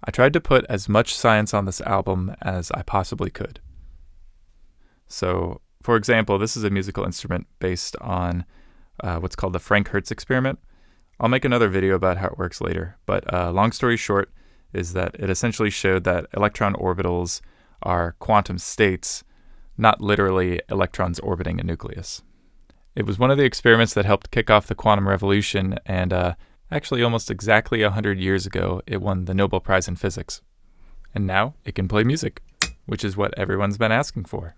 I tried to put as much science on this album as I possibly could. So, for example, this is a musical instrument based on what's called the Franck-Hertz experiment. I'll make another video about how it works later, but long story short is that it essentially showed that electron orbitals are quantum states, not literally electrons orbiting a nucleus. It was one of the experiments that helped kick off the quantum revolution, and actually almost exactly 100 years ago, it won the Nobel Prize in Physics. And now it can play music, which is what everyone's been asking for.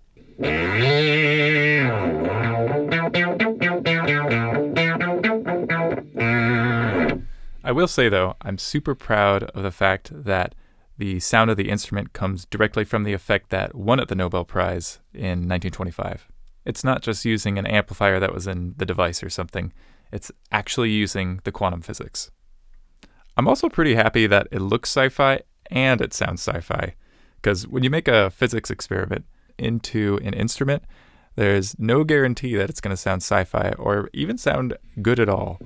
I will say, though, I'm super proud of the fact that the sound of the instrument comes directly from the effect that won at the Nobel Prize in 1925. It's not just using an amplifier that was in the device or something. It's actually using the quantum physics. I'm also pretty happy that it looks sci-fi and it sounds sci-fi, because when you make a physics experiment into an instrument, there's no guarantee that it's going to sound sci-fi or even sound good at all.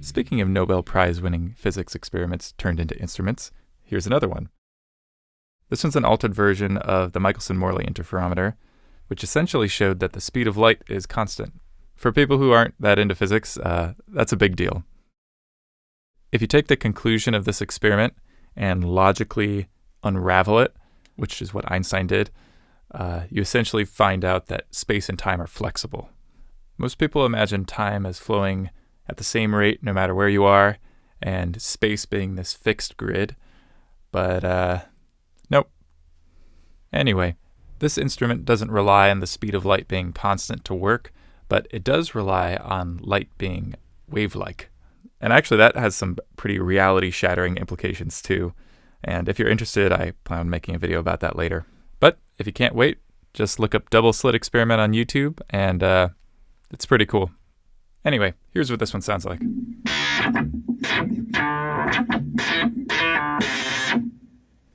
Speaking of Nobel Prize-winning physics experiments turned into instruments, here's another one. This one's an altered version of the Michelson-Morley interferometer, which essentially showed that the speed of light is constant. For people who aren't that into physics, that's a big deal. If you take the conclusion of this experiment and logically unravel it, which is what Einstein did, you essentially find out that space and time are flexible. Most people imagine time as flowing at the same rate no matter where you are, and space being this fixed grid, but nope. Anyway, this instrument doesn't rely on the speed of light being constant to work, but it does rely on light being wave-like. And actually that has some pretty reality-shattering implications too. And if you're interested, I plan on making a video about that later. But if you can't wait, just look up double slit experiment on YouTube, and it's pretty cool. Anyway, here's what this one sounds like.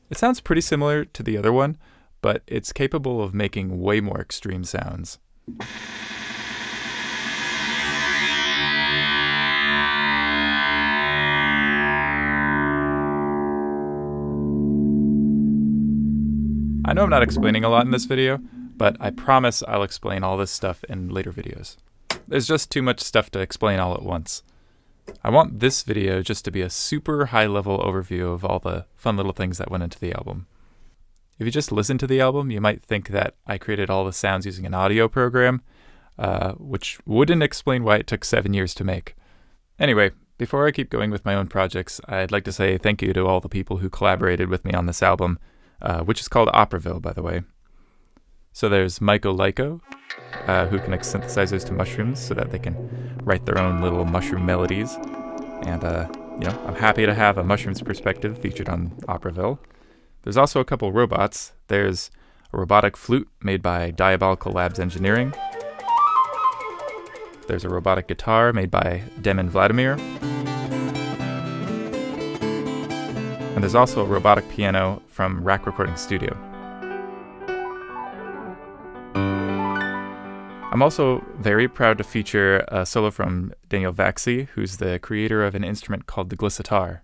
It sounds pretty similar to the other one, but it's capable of making way more extreme sounds. I know I'm not explaining a lot in this video, but I promise I'll explain all this stuff in later videos. There's just too much stuff to explain all at once. I want this video just to be a super high-level overview of all the fun little things that went into the album. If you just listen to the album, you might think that I created all the sounds using an audio program, which wouldn't explain why it took 7 years to make. Anyway, before I keep going with my own projects, I'd like to say thank you to all the people who collaborated with me on this album, which is called Operaville, by the way. So there's Myko Lyko, who connects synthesizers to mushrooms so that they can write their own little mushroom melodies. And, I'm happy to have a mushrooms perspective featured on Operaville. There's also a couple robots. There's a robotic flute made by Diabolical Labs Engineering. There's a robotic guitar made by Demin Vladimir. And there's also a robotic piano from Rack Recording Studio. I'm also very proud to feature a solo from Daniel Vaxi, who's the creator of an instrument called the glissotar.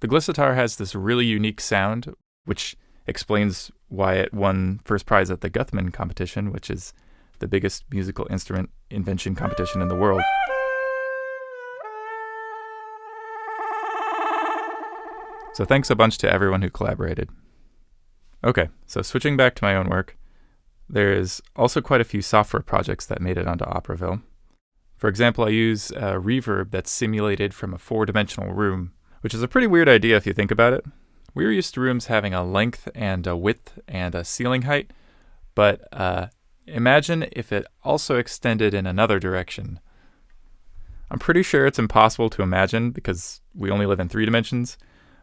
The glissotar has this really unique sound, which explains why it won first prize at the Guthman competition, which is the biggest musical instrument invention competition in the world. So thanks a bunch to everyone who collaborated. Okay, so switching back to my own work, there's also quite a few software projects that made it onto Operaville. For example, I use a reverb that's simulated from a 4-dimensional room, which is a pretty weird idea if you think about it. We're used to rooms having a length and a width and a ceiling height, but imagine if it also extended in another direction. I'm pretty sure it's impossible to imagine because we only live in 3 dimensions,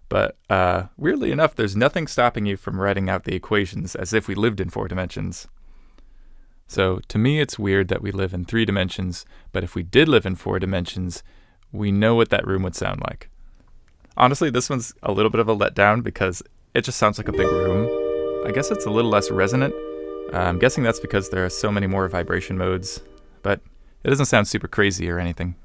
but weirdly enough, there's nothing stopping you from writing out the equations as if we lived in 4 dimensions. So to me, it's weird that we live in 3 dimensions, but if we did live in 4 dimensions, we know what that room would sound like. Honestly, this one's a little bit of a letdown because it just sounds like a big room. I guess it's a little less resonant. I'm guessing that's because there are so many more vibration modes, but it doesn't sound super crazy or anything.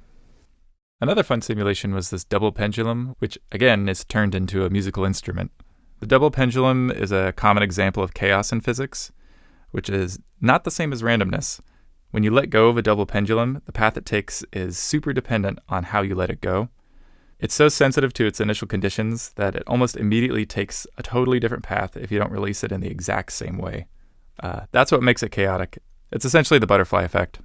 Another fun simulation was this double pendulum, which again is turned into a musical instrument. The double pendulum is a common example of chaos in physics, which is not the same as randomness. When you let go of a double pendulum, the path it takes is super dependent on how you let it go. It's so sensitive to its initial conditions that it almost immediately takes a totally different path if you don't release it in the exact same way. That's what makes it chaotic. It's essentially the butterfly effect.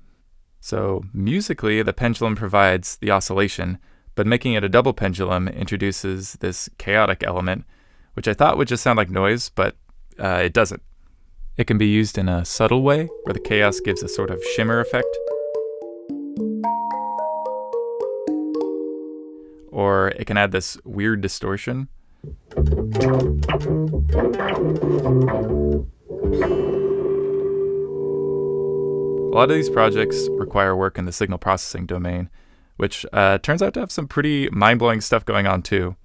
So musically, the pendulum provides the oscillation, but making it a double pendulum introduces this chaotic element, which I thought would just sound like noise, but it doesn't. It can be used in a subtle way, where the chaos gives a sort of shimmer effect. Or it can add this weird distortion. A lot of these projects require work in the signal processing domain, which turns out to have some pretty mind-blowing stuff going on too.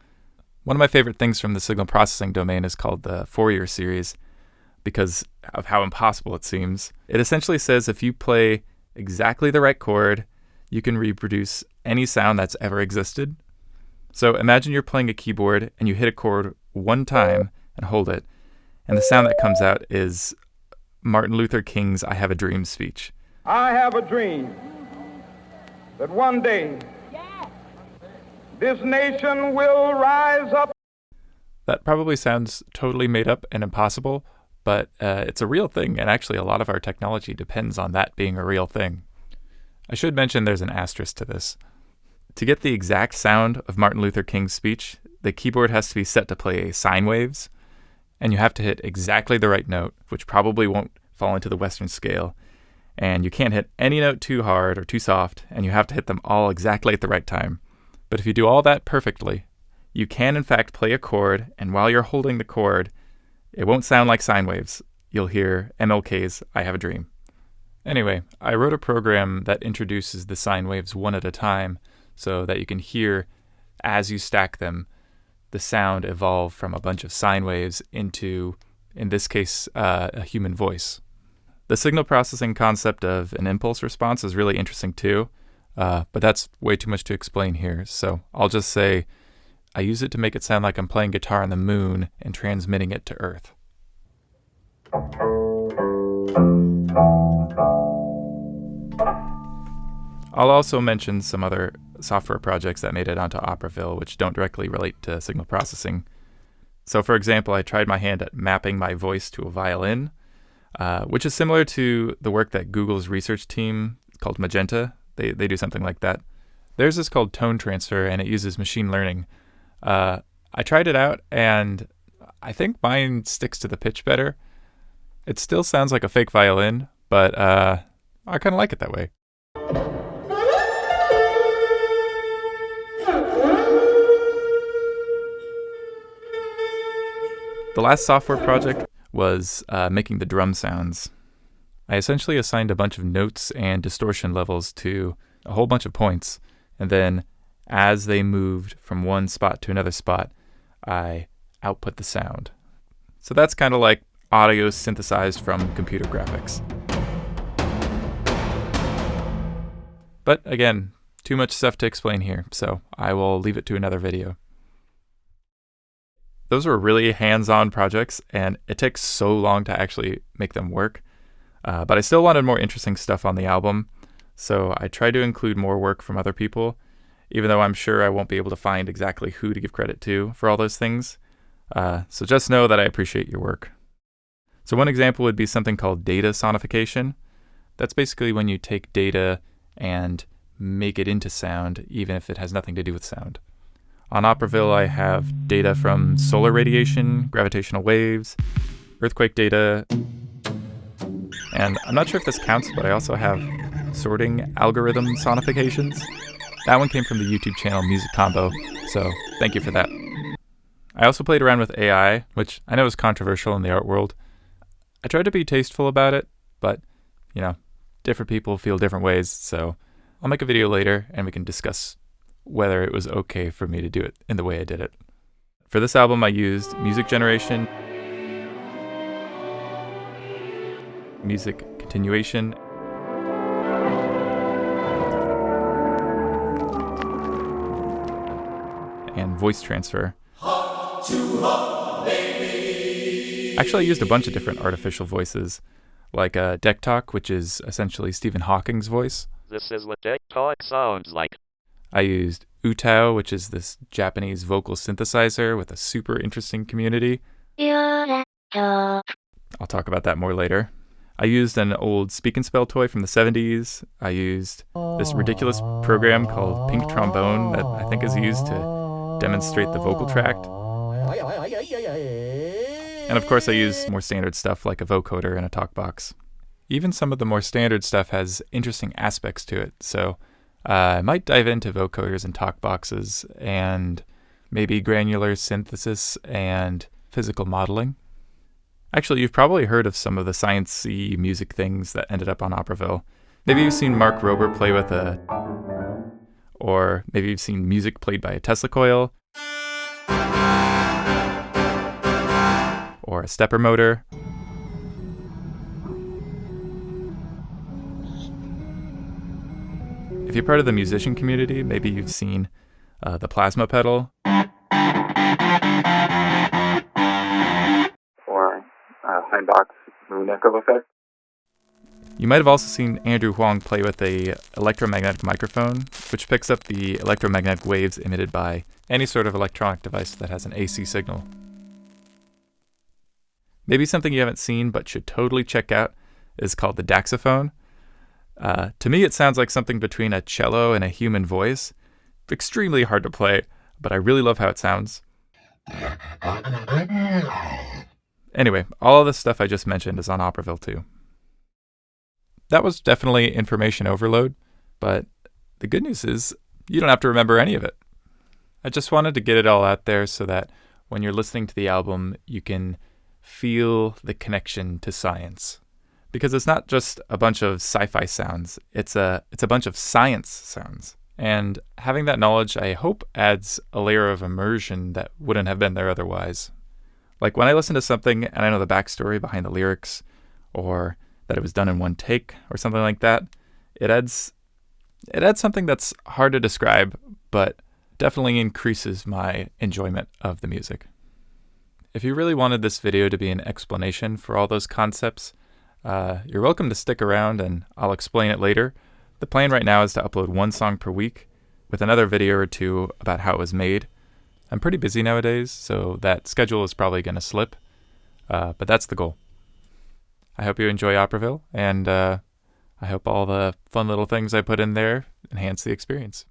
One of my favorite things from the signal processing domain is called the Fourier series, because of how impossible it seems. It essentially says if you play exactly the right chord, you can reproduce any sound that's ever existed. So imagine you're playing a keyboard and you hit a chord one time and hold it, and the sound that comes out is Martin Luther King's "I Have a Dream" speech. I have a dream that one day this nation will rise up. That probably sounds totally made up and impossible, but it's a real thing, and actually a lot of our technology depends on that being a real thing. I should mention there's an asterisk to this. To get the exact sound of Martin Luther King's speech, the keyboard has to be set to play sine waves, and you have to hit exactly the right note, which probably won't fall into the Western scale. And you can't hit any note too hard or too soft, and you have to hit them all exactly at the right time. But if you do all that perfectly, you can in fact play a chord, and while you're holding the chord, it won't sound like sine waves. You'll hear MLK's "I Have a Dream." Anyway, I wrote a program that introduces the sine waves one at a time so that you can hear, as you stack them, the sound evolve from a bunch of sine waves into, in this case, a human voice. The signal processing concept of an impulse response is really interesting too, but that's way too much to explain here, so I'll just say I use it to make it sound like I'm playing guitar on the moon and transmitting it to Earth. I'll also mention some other software projects that made it onto Operaville, which don't directly relate to signal processing. So for example, I tried my hand at mapping my voice to a violin, which is similar to the work that Google's research team called Magenta. They do something like that. Theirs is called tone transfer, and it uses machine learning. I tried it out, and I think mine sticks to the pitch better. It still sounds like a fake violin, but I kind of like it that way. The last software project was making the drum sounds. I essentially assigned a bunch of notes and distortion levels to a whole bunch of points, and then as they moved from one spot to another spot, I output the sound. So that's kind of like audio synthesized from computer graphics. But again, too much stuff to explain here, so I will leave it to another video. Those were really hands-on projects, and it takes so long to actually make them work. But I still wanted more interesting stuff on the album, so I tried to include more work from other people, even though I'm sure I won't be able to find exactly who to give credit to for all those things. So just know that I appreciate your work. So one example would be something called data sonification. That's basically when you take data and make it into sound, even if it has nothing to do with sound. On Operaville, I have data from solar radiation, gravitational waves, earthquake data, and I'm not sure if this counts, but I also have sorting algorithm sonifications. That one came from the YouTube channel Music Combo, so thank you for that. I also played around with AI, which I know is controversial in the art world. I tried to be tasteful about it, but, different people feel different ways, so I'll make a video later and we can discuss whether it was okay for me to do it in the way I did it. For this album, I used music generation, music continuation, voice transfer. Actually, I used a bunch of different artificial voices, like Deck Talk, which is essentially Stephen Hawking's voice. This is what Deck Talk sounds like. I used Utao, which is this Japanese vocal synthesizer with a super interesting community. I'll talk about that more later. I used an old Speak and Spell toy from the 70s. I used this ridiculous program called Pink Trombone that I think is used to demonstrate the vocal tract. And of course I used more standard stuff like a vocoder and a talkbox. Even some of the more standard stuff has interesting aspects to it, so I might dive into vocoders and talkboxes and maybe granular synthesis and physical modeling. Actually, you've probably heard of some of the science-y music things that ended up on Operville. Maybe you've seen Mark Rober play with or maybe you've seen music played by a Tesla coil, or a stepper motor. If you're part of the musician community, maybe you've seen the plasma pedal. Or Heinbach's moon echo effect. You might have also seen Andrew Huang play with a electromagnetic microphone, which picks up the electromagnetic waves emitted by any sort of electronic device that has an AC signal. Maybe something you haven't seen but should totally check out is called the Daxophone. To me, it sounds like something between a cello and a human voice. Extremely hard to play, but I really love how it sounds. Anyway, all of the stuff I just mentioned is on Operville too. That was definitely information overload, but the good news is you don't have to remember any of it. I just wanted to get it all out there so that when you're listening to the album, you can feel the connection to science. Because it's not just a bunch of sci-fi sounds, it's a bunch of science sounds. And having that knowledge, I hope, adds a layer of immersion that wouldn't have been there otherwise. Like when I listen to something and I know the backstory behind the lyrics, or that it was done in one take, or something like that, it adds something that's hard to describe, but definitely increases my enjoyment of the music. If you really wanted this video to be an explanation for all those concepts, you're welcome to stick around and I'll explain it later. The plan right now is to upload one song per week with another video or two about how it was made. I'm pretty busy nowadays, so that schedule is probably going to slip, but that's the goal. I hope you enjoy Operville, and I hope all the fun little things I put in there enhance the experience.